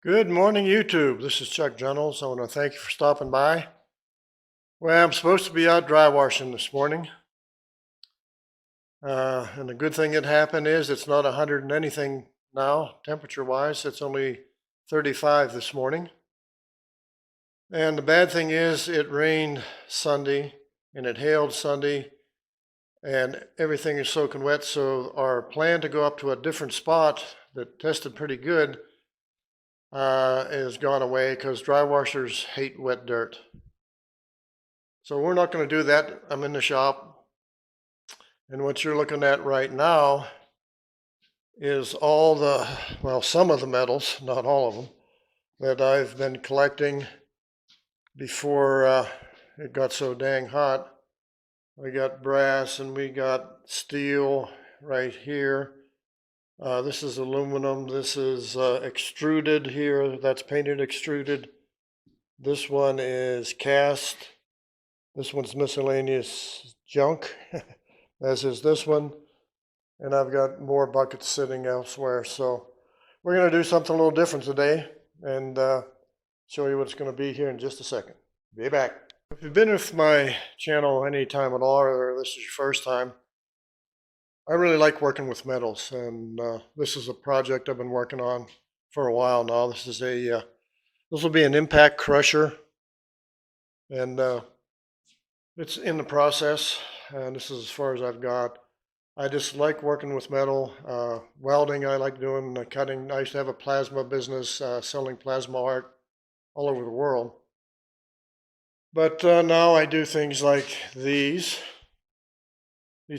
Good morning, YouTube. This is Chuck Junnels. I want to thank you for stopping by. Well, I'm supposed to be out dry washing this morning. And the good thing that happened is it's not 100 and anything now, temperature-wise. It's only 35 this morning. And the bad thing is it rained Sunday and it hailed Sunday and everything is soaking wet. So our plan to go up to a different spot that tested pretty good has gone away because dry washers hate wet dirt. So we're not going to do that. I'm in the shop. And what you're looking at right now is some of the metals, not all of them, that I've been collecting before it got so dang hot. We got brass and we got steel right here. This is aluminum. This is extruded here. That's painted extruded. This one is cast. This one's miscellaneous junk, as is this one. And I've got more buckets sitting elsewhere. So we're going to do something a little different today and show you what it's going to be here in just a second. Be back. If you've been with my channel any time at all, or this is your first time, I really like working with metals, and this is a project I've been working on for a while now. This will be an impact crusher, and it's in the process, and this is as far as I've got. I just like working with metal. Welding, I like doing cutting. I used to have a plasma business selling plasma art all over the world. But now I do things like these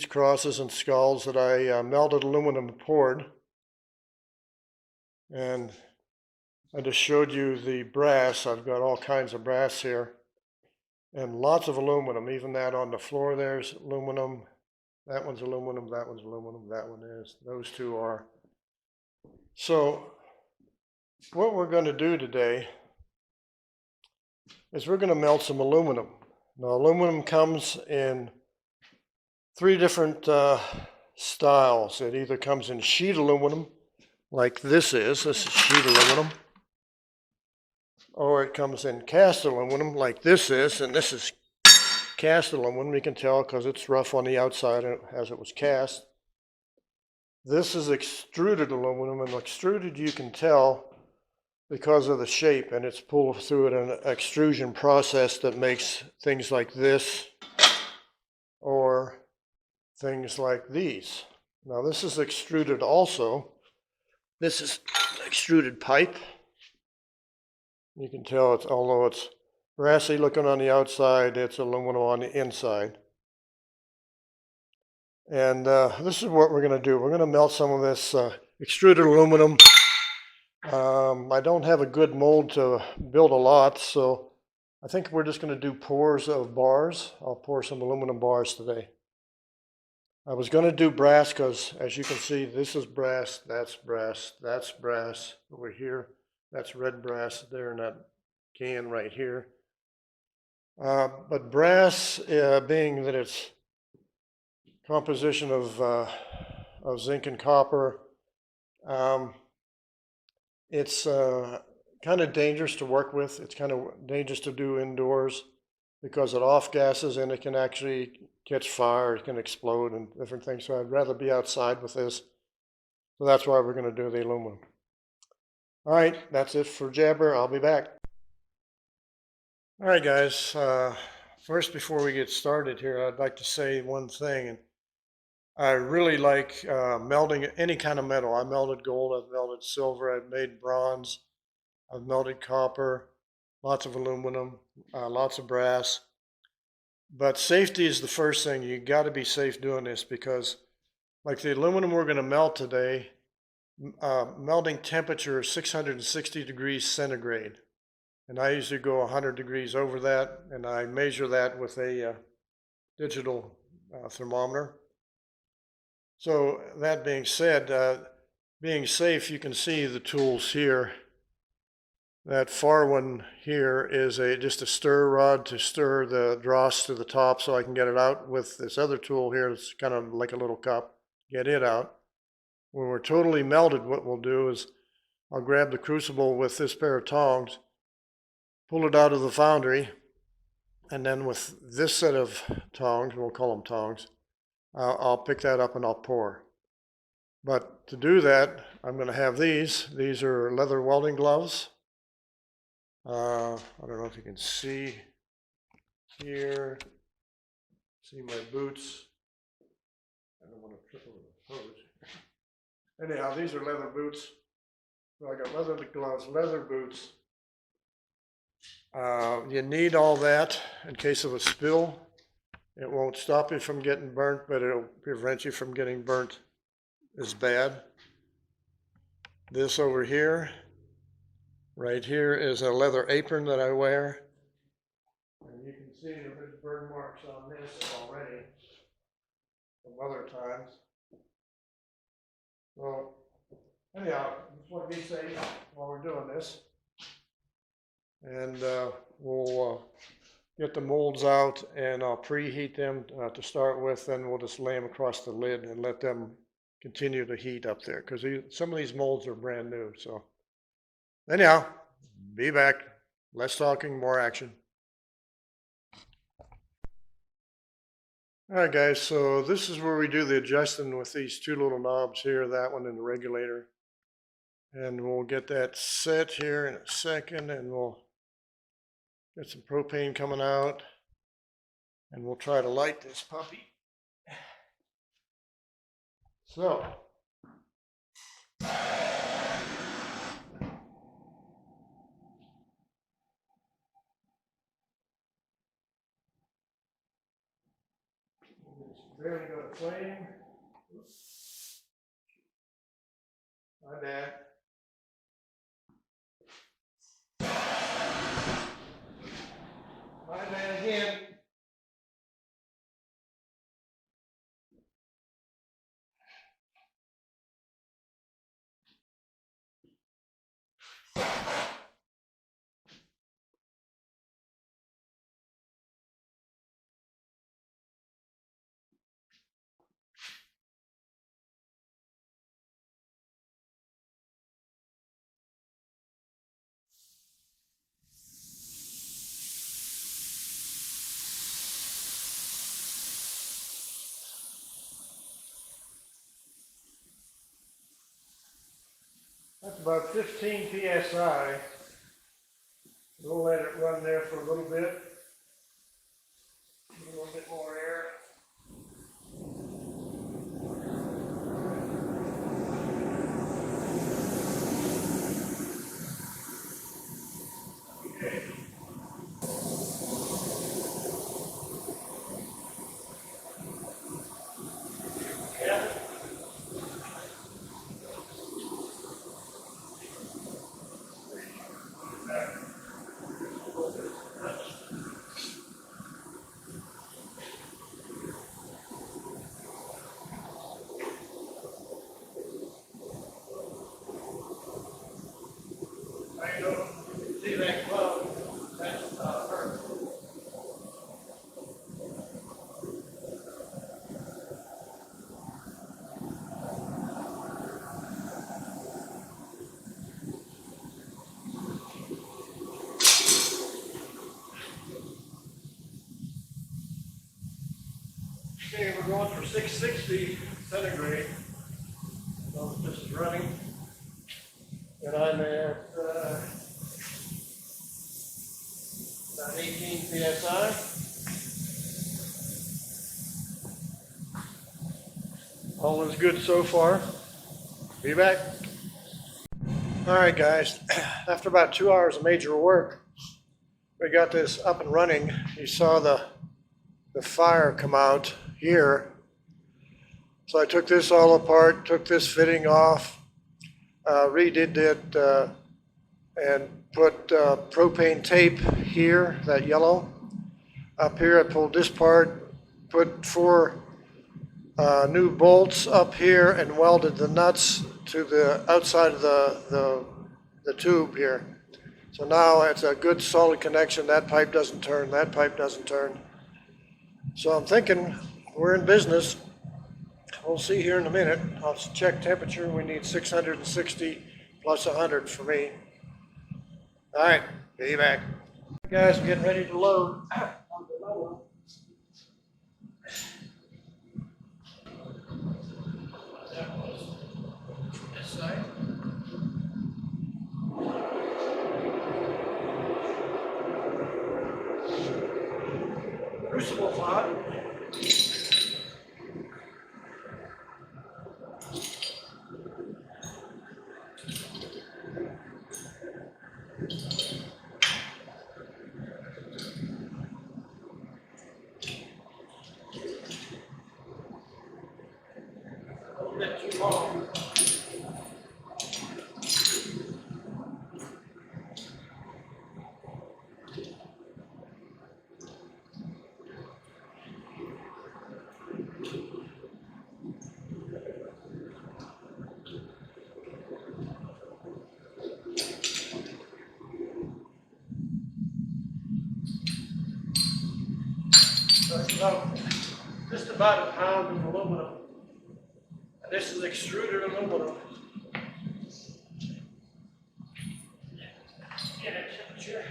crosses and skulls that I melted aluminum and poured. And I just showed you the brass. I've got all kinds of brass here and lots of aluminum. Even that on the floor there's aluminum. That one's aluminum, that one's aluminum, that one is. Those two are. So what we're going to do today is we're going to melt some aluminum. Now aluminum comes in three different styles. It either comes in sheet aluminum, like this is sheet aluminum, or it comes in cast aluminum, like this is, and this is cast aluminum. You can tell because it's rough on the outside as it was cast. This is extruded aluminum, and extruded you can tell because of the shape, and it's pulled through an extrusion process that makes things like this or things like these. Now this is extruded also. This is extruded pipe. You can tell although it's brassy looking on the outside, it's aluminum on the inside. And this is what we're going to do. We're going to melt some of this extruded aluminum. I don't have a good mold to build a lot, so I think we're just going to do pours of bars. I'll pour some aluminum bars today. I was going to do brass because, as you can see, this is brass, that's brass, that's brass over here. That's red brass there in that can right here. But brass, being that it's composition of zinc and copper, it's kind of dangerous to work with. It's kind of dangerous to do indoors because it off gases and it can actually catch fire, it can explode and different things. So I'd rather be outside with this. So that's why we're going to do the aluminum. All right, that's it for jabber. I'll be back. All right, guys. First, before we get started here, I'd like to say one thing. I really like melting any kind of metal. I melted gold, I've melted silver, I've made bronze, I've melted copper, lots of aluminum, lots of brass. But safety is the first thing. You got to be safe doing this because like the aluminum we're going to melt today, melting temperature is 660 degrees centigrade. And I usually go 100 degrees over that, and I measure that with a digital thermometer. So that being said, being safe, you can see the tools here. That far one here is just a stir rod to stir the dross to the top so I can get it out with this other tool here. It's kind of like a little cup, get it out. When we're totally melted, what we'll do is I'll grab the crucible with this pair of tongs, pull it out of the foundry, and then with this set of tongs, we'll call them tongs, I'll pick that up and I'll pour. But to do that, I'm going to have these. These are leather welding gloves. I don't know if you can see here. See my boots. I don't want to trip over the hose. Anyhow, these are leather boots. So I got leather gloves, leather boots. You need all that in case of a spill. It won't stop you from getting burnt, but it'll prevent you from getting burnt as bad. This over here, right here, is a leather apron that I wear. And you can see the big burn marks on this already from other times. So anyhow, just want to be safe while we're doing this. And we'll get the molds out and I'll preheat them to start with. Then we'll just lay them across the lid and let them continue to heat up there, because some of these molds are brand new. So anyhow, be back. Less talking, more action. All right, guys, so this is where we do the adjusting with these two little knobs here, that one and the regulator. And we'll get that set here in a second, and we'll get some propane coming out, and we'll try to light this puppy. So, barely got a flame. My bad. My bad again. That's about 15 psi. We'll let it run there for a little bit. A little bit more air. Okay. Yeah. I don't see that cloud. That's her. Okay, we're going for 660 centigrade. So this is running. And I'm at about 18 psi. All is good so far. Be back. All right, guys. After about 2 hours of major work, we got this up and running. You saw the fire come out here. So I took this all apart, took this fitting off, redid it, and put propane tape here, that yellow. Up here I pulled this part, put 4 new bolts up here and welded the nuts to the outside of the tube here. So now it's a good solid connection. That pipe doesn't turn, that pipe doesn't turn. So I'm thinking we're in business. We'll see here in a minute. I'll check temperature. We need 660 plus 100 for me. All right, be back. Guys, we're getting ready to load. This side. Crucible's hot. A little bit too long. Just about a pound of aluminum. And this is extruded aluminum. Get a temperature.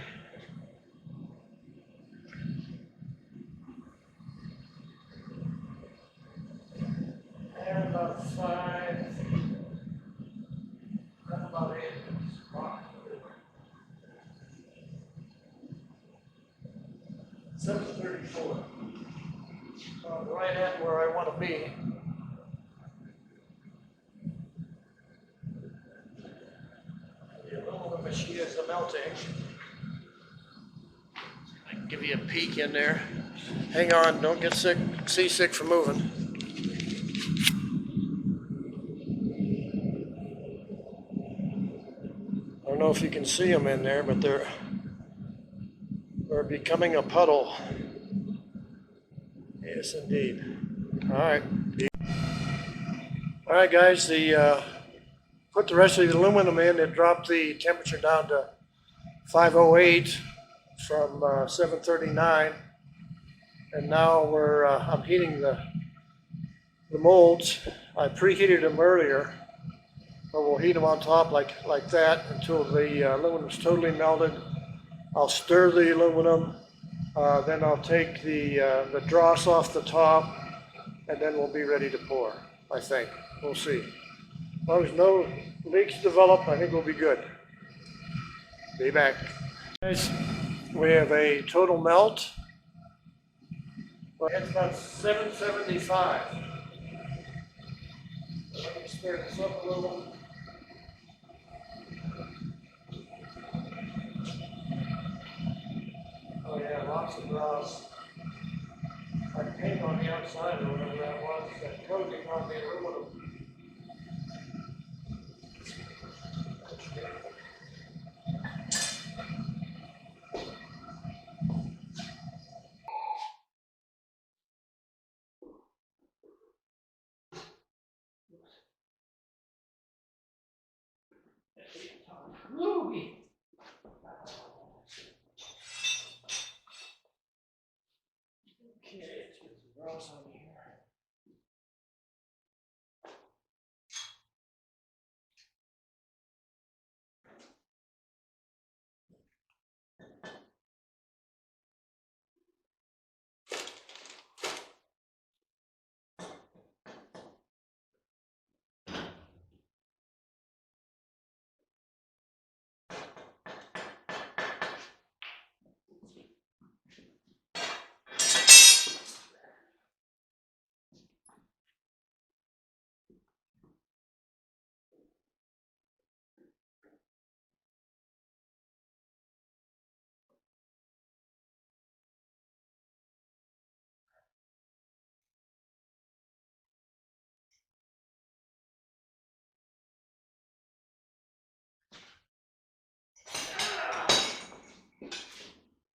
And about 5, about 8. 734. So I'm right at where I want to be. The aluminum machine is melting. I can give you a peek in there. Hang on, don't get sick, seasick from moving. I don't know if you can see them in there, but they're becoming a puddle. Yes, indeed. All right. All right, guys. Put the rest of the aluminum in. It dropped the temperature down to 508 from 739, and now I'm heating the molds. I preheated them earlier, but we'll heat them on top like that until the aluminum's totally melted. I'll stir the aluminum. Then I'll take the dross off the top, and then we'll be ready to pour, I think. We'll see. As long as no leaks develop, I think we'll be good. Be back. Guys, we have a total melt. It's about 775. Let me stir this up a little. Oh yeah, lots of dross. Like paint on the outside or whatever that was, that coating on the aluminum. Woo-wee. Okay, let's get some dross on here.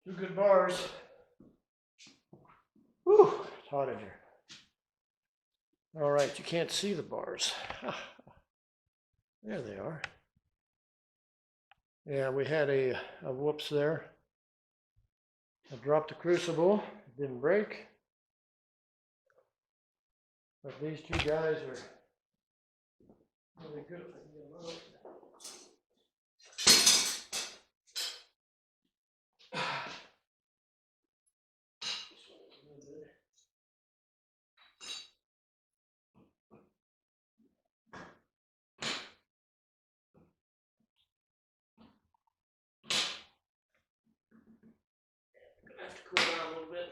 Two good bars. Whew, it's hot in here. All right, you can't see the bars. There they are. Yeah, we had a whoops there. I dropped the crucible, it didn't break. But these two guys are really good. cool down a little bit.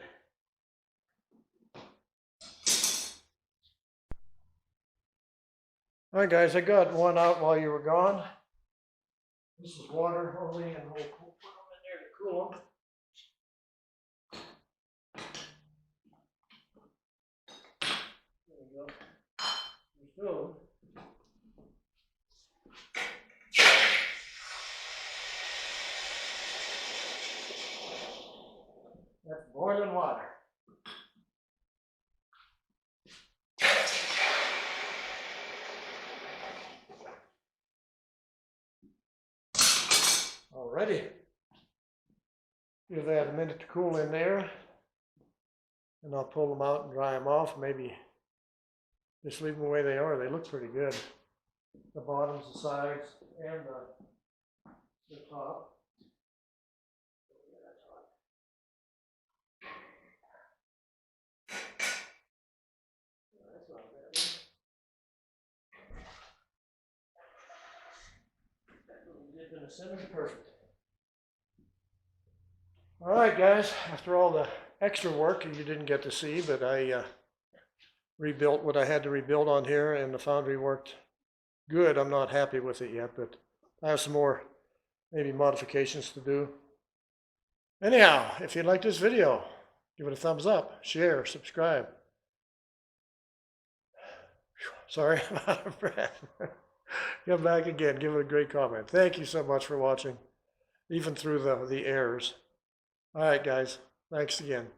All right, guys, I got one out while you were gone. This is water only, and we'll put them in there to cool them. There we go. There's two of them. That's boiling water. Alrighty. Give that a minute to cool in there. And I'll pull them out and dry them off. Maybe just leave them the way they are. They look pretty good. The bottoms, the sides, and the top. That's not bad. That little dip in the center is perfect. All right, guys, after all the extra work you didn't get to see, but I rebuilt what I had to rebuild on here, and the foundry worked good. I'm not happy with it yet, but I have some more maybe modifications to do. Anyhow, if you like this video, give it a thumbs up, share, subscribe. Sorry, I'm out of breath. Come back again, give it a great comment. Thank you so much for watching, even through the errors. All right, guys, thanks again.